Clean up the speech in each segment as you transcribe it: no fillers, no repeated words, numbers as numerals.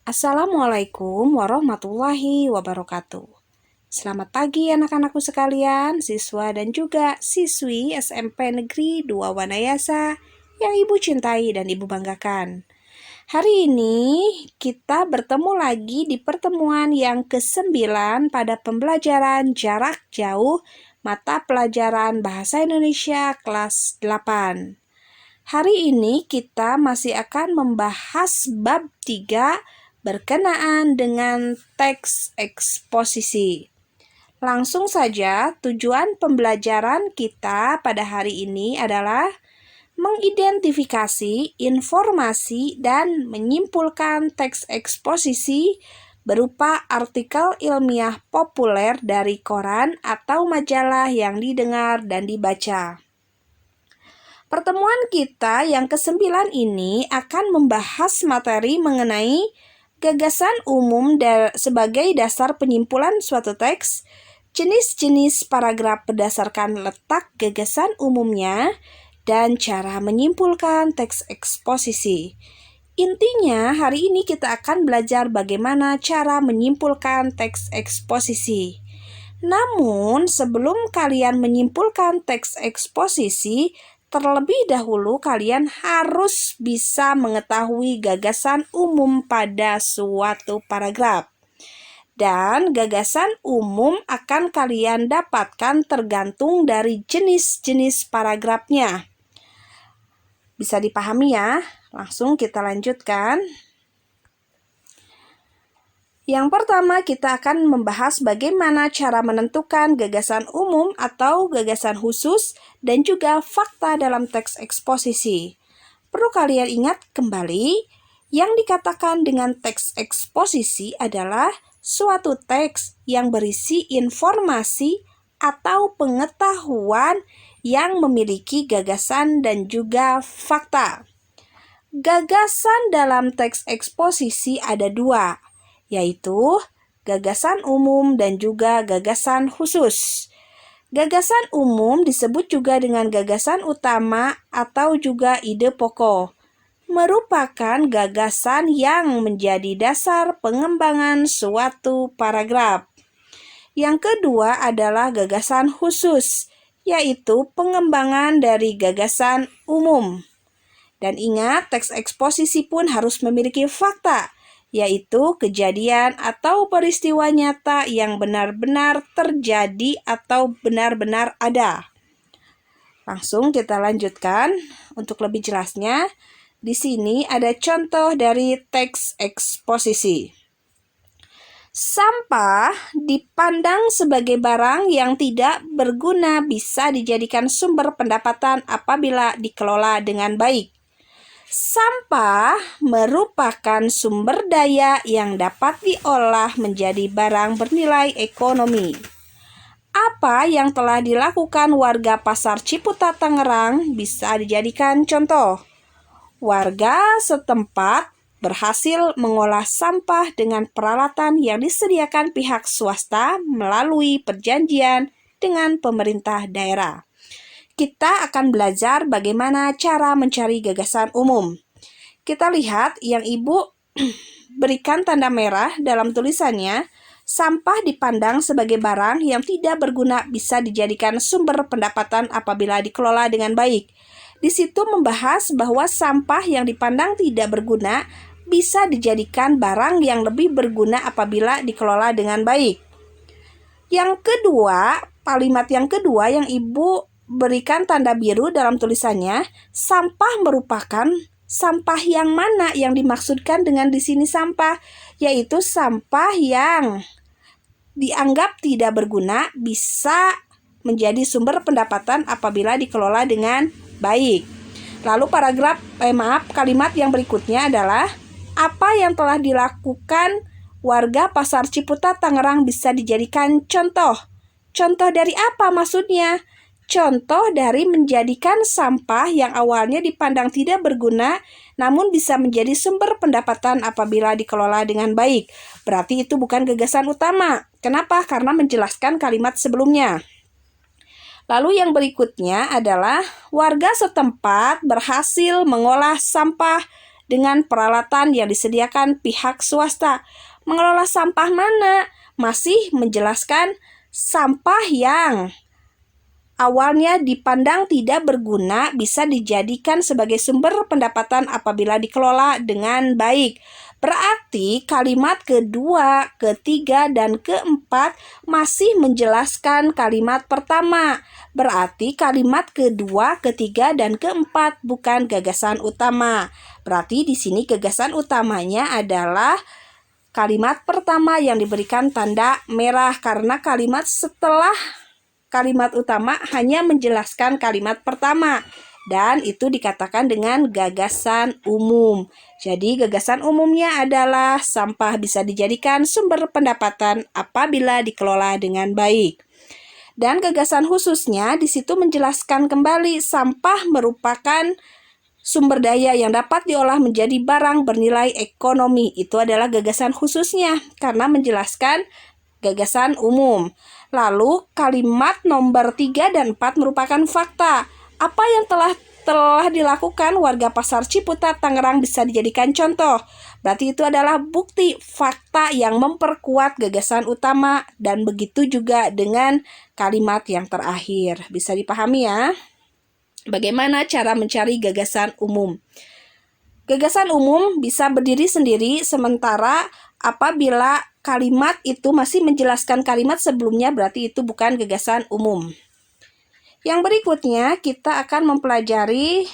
Assalamualaikum warahmatullahi wabarakatuh. Selamat pagi anak-anakku sekalian, siswa dan juga siswi SMP Negeri 2 Wanayasa yang Ibu cintai dan Ibu banggakan. Hari ini kita bertemu lagi di pertemuan yang ke-9 pada pembelajaran jarak jauh mata pelajaran Bahasa Indonesia kelas 8. Hari ini kita masih akan membahas bab 3 berkenaan dengan teks eksposisi. Langsung saja, tujuan pembelajaran kita pada hari ini adalah mengidentifikasi informasi dan menyimpulkan teks eksposisi berupa artikel ilmiah populer dari koran atau majalah yang didengar dan dibaca. Pertemuan kita yang ke-9 ini akan membahas materi mengenai gagasan umum sebagai dasar penyimpulan suatu teks, jenis-jenis paragraf berdasarkan letak gagasan umumnya, dan cara menyimpulkan teks eksposisi. Intinya, hari ini kita akan belajar bagaimana cara menyimpulkan teks eksposisi. Namun, sebelum kalian menyimpulkan teks eksposisi, terlebih dahulu kalian harus bisa mengetahui gagasan umum pada suatu paragraf. Dan gagasan umum akan kalian dapatkan tergantung dari jenis-jenis paragrafnya. Bisa dipahami ya? Langsung kita lanjutkan. Yang pertama, kita akan membahas bagaimana cara menentukan gagasan umum atau gagasan khusus dan juga fakta dalam teks eksposisi. Perlu kalian ingat kembali, yang dikatakan dengan teks eksposisi adalah suatu teks yang berisi informasi atau pengetahuan yang memiliki gagasan dan juga fakta. Gagasan dalam teks eksposisi ada dua, yaitu gagasan umum dan juga gagasan khusus. Gagasan umum disebut juga dengan gagasan utama atau juga ide pokok. Merupakan gagasan yang menjadi dasar pengembangan suatu paragraf. Yang kedua adalah gagasan khusus, yaitu pengembangan dari gagasan umum. Dan ingat, teks eksposisi pun harus memiliki fakta, yaitu kejadian atau peristiwa nyata yang benar-benar terjadi atau benar-benar ada. Langsung kita lanjutkan untuk lebih jelasnya. Di sini ada contoh dari teks eksposisi. Sampah dipandang sebagai barang yang tidak berguna bisa dijadikan sumber pendapatan apabila dikelola dengan baik. Sampah merupakan sumber daya yang dapat diolah menjadi barang bernilai ekonomi. Apa yang telah dilakukan warga Pasar Ciputat Tangerang bisa dijadikan contoh. Warga setempat berhasil mengolah sampah dengan peralatan yang disediakan pihak swasta melalui perjanjian dengan pemerintah daerah. Kita akan belajar bagaimana cara mencari gagasan umum. Kita lihat yang Ibu berikan tanda merah dalam tulisannya, sampah dipandang sebagai barang yang tidak berguna bisa dijadikan sumber pendapatan apabila dikelola dengan baik. Di situ membahas bahwa sampah yang dipandang tidak berguna bisa dijadikan barang yang lebih berguna apabila dikelola dengan baik. Yang kedua, kalimat yang kedua yang Ibu berikan tanda biru dalam tulisannya, sampah merupakan sampah yang mana yang dimaksudkan dengan di sini sampah, yaitu sampah yang dianggap tidak berguna bisa menjadi sumber pendapatan apabila dikelola dengan baik. Lalu kalimat yang berikutnya adalah apa yang telah dilakukan warga Pasar Ciputat Tangerang bisa dijadikan contoh. Contoh dari apa maksudnya? Contoh dari menjadikan sampah yang awalnya dipandang tidak berguna, namun bisa menjadi sumber pendapatan apabila dikelola dengan baik. Berarti itu bukan gagasan utama. Kenapa? Karena menjelaskan kalimat sebelumnya. Lalu yang berikutnya adalah warga setempat berhasil mengolah sampah dengan peralatan yang disediakan pihak swasta. Mengelola sampah mana? Masih menjelaskan sampah yang awalnya dipandang tidak berguna bisa dijadikan sebagai sumber pendapatan apabila dikelola dengan baik. Berarti kalimat kedua, ketiga, dan keempat masih menjelaskan kalimat pertama. Berarti kalimat kedua, ketiga, dan keempat bukan gagasan utama. Berarti di sini gagasan utamanya adalah kalimat pertama yang diberikan tanda merah karena kalimat setelah kalimat utama hanya menjelaskan kalimat pertama dan itu dikatakan dengan gagasan umum. Jadi gagasan umumnya adalah sampah bisa dijadikan sumber pendapatan apabila dikelola dengan baik. Dan gagasan khususnya di situ menjelaskan kembali sampah merupakan sumber daya yang dapat diolah menjadi barang bernilai ekonomi. Itu adalah gagasan khususnya karena menjelaskan gagasan umum. Lalu kalimat nomor 3 dan 4 merupakan fakta. Apa yang telah dilakukan warga Pasar Ciputat, Tangerang bisa dijadikan contoh. Berarti itu adalah bukti fakta yang memperkuat gagasan utama dan begitu juga dengan kalimat yang terakhir. Bisa dipahami ya? Bagaimana cara mencari gagasan umum? Gagasan umum bisa berdiri sendiri sementara apabila kalimat itu masih menjelaskan kalimat sebelumnya berarti itu bukan gagasan umum. Yang berikutnya kita akan mempelajari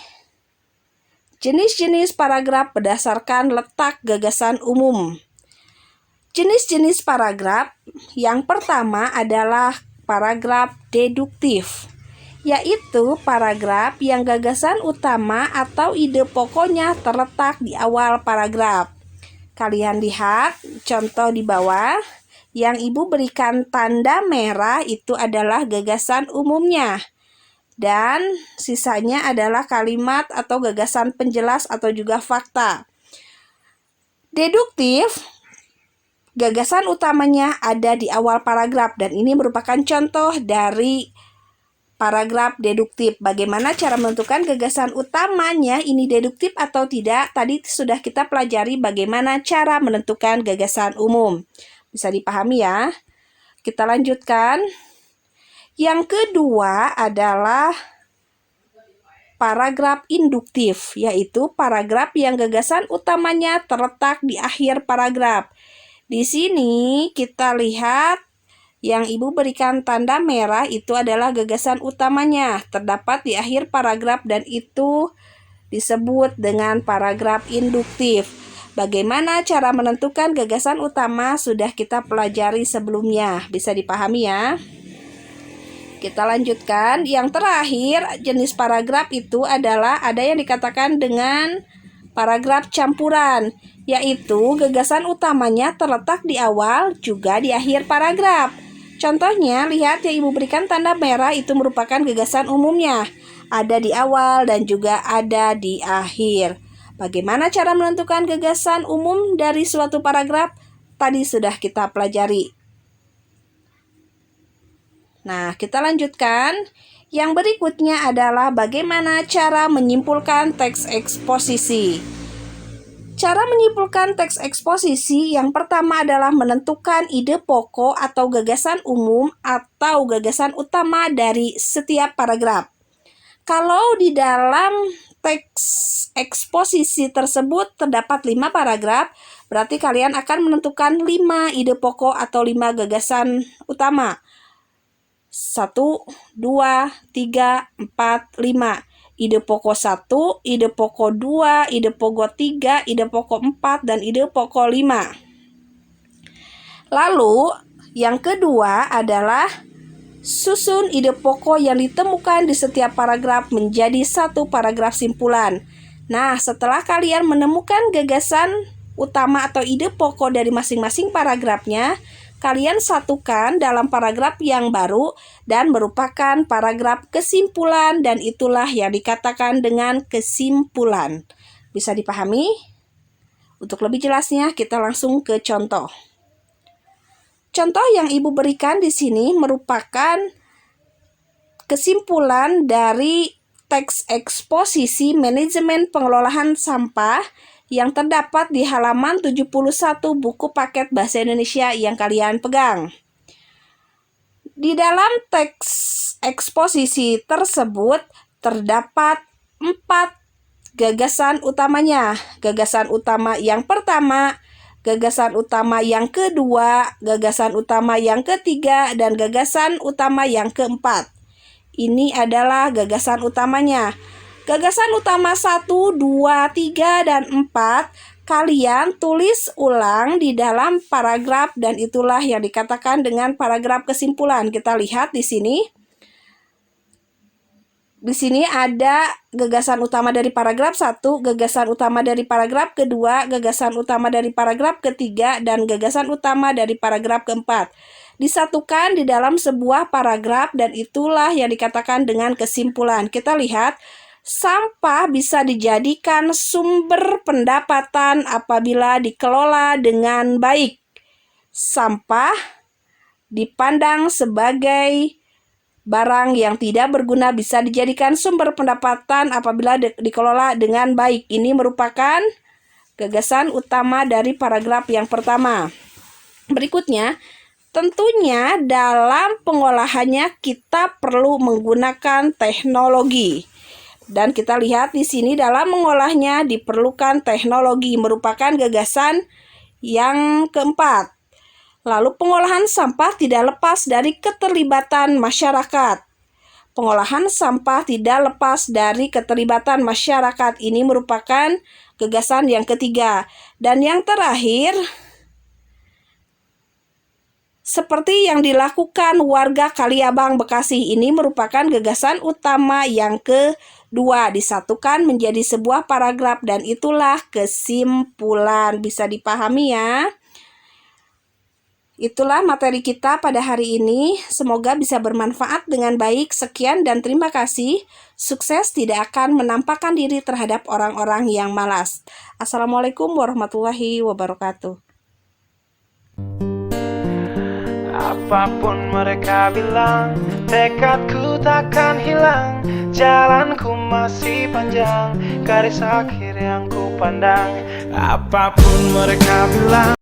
jenis-jenis paragraf berdasarkan letak gagasan umum. Jenis-jenis paragraf yang pertama adalah paragraf deduktif, yaitu paragraf yang gagasan utama atau ide pokoknya terletak di awal paragraf. Kalian lihat contoh di bawah, yang ibu berikan tanda merah itu adalah gagasan umumnya. Dan sisanya adalah kalimat atau gagasan penjelas atau juga fakta. Deduktif, gagasan utamanya ada di awal paragraf dan ini merupakan contoh dari paragraf deduktif. Bagaimana cara menentukan gagasan utamanya ini deduktif atau tidak? Tadi sudah kita pelajari bagaimana cara menentukan gagasan umum. Bisa dipahami ya? Kita lanjutkan. Yang kedua adalah paragraf induktif, yaitu paragraf yang gagasan utamanya terletak di akhir paragraf. Di sini kita lihat yang ibu berikan tanda merah itu adalah gagasan utamanya, terdapat di akhir paragraf dan itu disebut dengan paragraf induktif. Bagaimana cara menentukan gagasan utama sudah kita pelajari sebelumnya, bisa dipahami ya? Kita lanjutkan. Yang terakhir, jenis paragraf itu adalah ada yang dikatakan dengan paragraf campuran, yaitu gagasan utamanya terletak di awal juga di akhir paragraf. Contohnya, lihat yang ibu berikan tanda merah itu merupakan gagasan umumnya. Ada di awal dan juga ada di akhir. Bagaimana cara menentukan gagasan umum dari suatu paragraf? Tadi sudah kita pelajari. Nah, kita lanjutkan. Yang berikutnya adalah bagaimana cara menyimpulkan teks eksposisi. Cara menyimpulkan teks eksposisi yang pertama adalah menentukan ide pokok atau gagasan umum atau gagasan utama dari setiap paragraf. Kalau di dalam teks eksposisi tersebut terdapat 5 paragraf, berarti kalian akan menentukan 5 ide pokok atau 5 gagasan utama. 1, 2, 3, 4, 5. Ide pokok 1, ide pokok 2, ide pokok 3, ide pokok 4, dan ide pokok 5. Lalu, yang kedua adalah susun ide pokok yang ditemukan di setiap paragraf menjadi satu paragraf simpulan. Nah, setelah kalian menemukan gagasan utama atau ide pokok dari masing-masing paragrafnya, kalian satukan dalam paragraf yang baru dan merupakan paragraf kesimpulan dan itulah yang dikatakan dengan kesimpulan. Bisa dipahami? Untuk lebih jelasnya kita langsung ke contoh. Contoh yang ibu berikan di sini merupakan kesimpulan dari teks eksposisi manajemen pengelolaan sampah yang terdapat di halaman 71 buku paket bahasa Indonesia yang kalian pegang. Di dalam teks eksposisi tersebut terdapat 4 gagasan utamanya. Gagasan utama yang pertama, gagasan utama yang kedua, gagasan utama yang ketiga, dan gagasan utama yang keempat. Ini adalah gagasan utamanya. Gagasan utama 1, 2, 3, dan 4 kalian tulis ulang di dalam paragraf, dan itulah yang dikatakan dengan paragraf kesimpulan. Kita lihat di sini. Di sini ada gagasan utama dari paragraf 1, gagasan utama dari paragraf kedua, gagasan utama dari paragraf ketiga, dan gagasan utama dari paragraf keempat. Disatukan di dalam sebuah paragraf, dan itulah yang dikatakan dengan kesimpulan. Kita lihat, sampah bisa dijadikan sumber pendapatan apabila dikelola dengan baik. Sampah dipandang sebagai barang yang tidak berguna bisa dijadikan sumber pendapatan apabila dikelola dengan baik. Ini merupakan gagasan utama dari paragraf yang pertama. Berikutnya, tentunya dalam pengolahannya kita perlu menggunakan teknologi. Dan kita lihat di sini dalam mengolahnya diperlukan teknologi, merupakan gagasan yang keempat. Lalu pengolahan sampah tidak lepas dari keterlibatan masyarakat. Pengolahan sampah tidak lepas dari keterlibatan masyarakat. Ini merupakan gagasan yang ketiga. Dan yang terakhir, seperti yang dilakukan warga Kaliabang, Bekasi, ini merupakan gagasan utama yang kedua. Disatukan menjadi sebuah paragraf, dan itulah kesimpulan. Bisa dipahami ya? Itulah materi kita pada hari ini. Semoga bisa bermanfaat dengan baik. Sekian dan terima kasih. Sukses tidak akan menampakkan diri terhadap orang-orang yang malas. Assalamualaikum warahmatullahi wabarakatuh. Apapun mereka bilang, tekadku takkan hilang. Jalanku masih panjang, garis akhir yang ku pandang. Apapun mereka bilang.